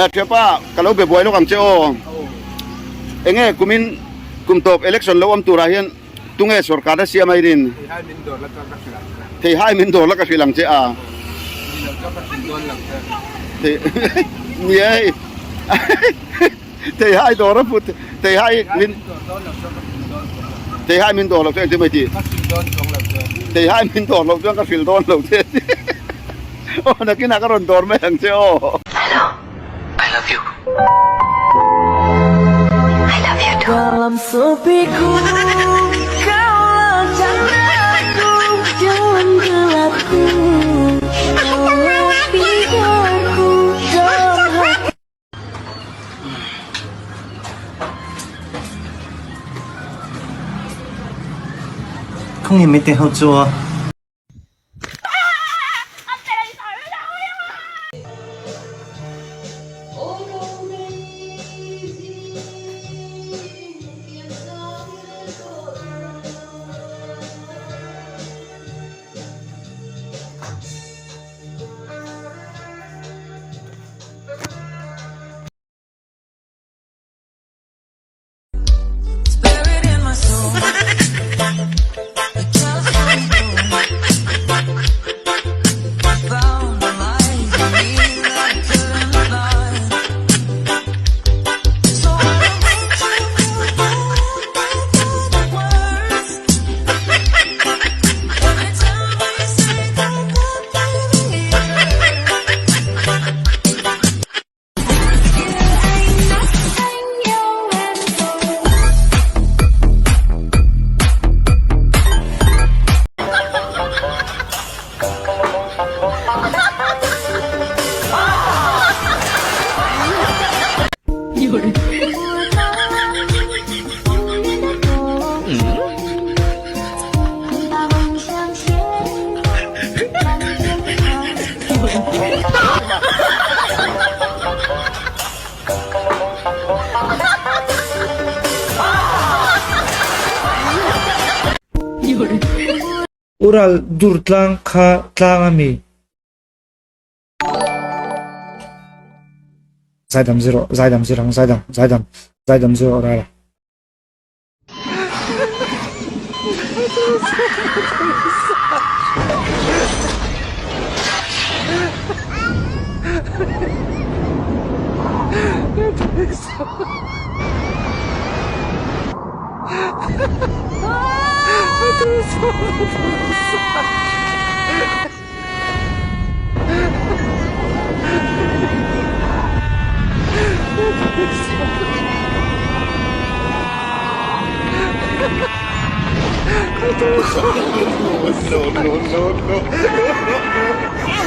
siapa kalau bebuai lo kang ceo enge kumin kum top election lo am turahian tunge sorkada siya mairin thì hai min dor la ka silang che a thì nhé thì hai dor ra put thì hai min dor la che mai ti thì hai min dor lo ka sil don lo che o na kina ka ron dor me ang che o Hello, I love you. I love you too. Dalam sepiku kaulah candaku dalam gelapku kaulah pikiranku dalam hati. không nhìn mấy tên hậu chùa Ural durtlang kha tlangami zaidam zero zaidam zirang zaidam zero rala no.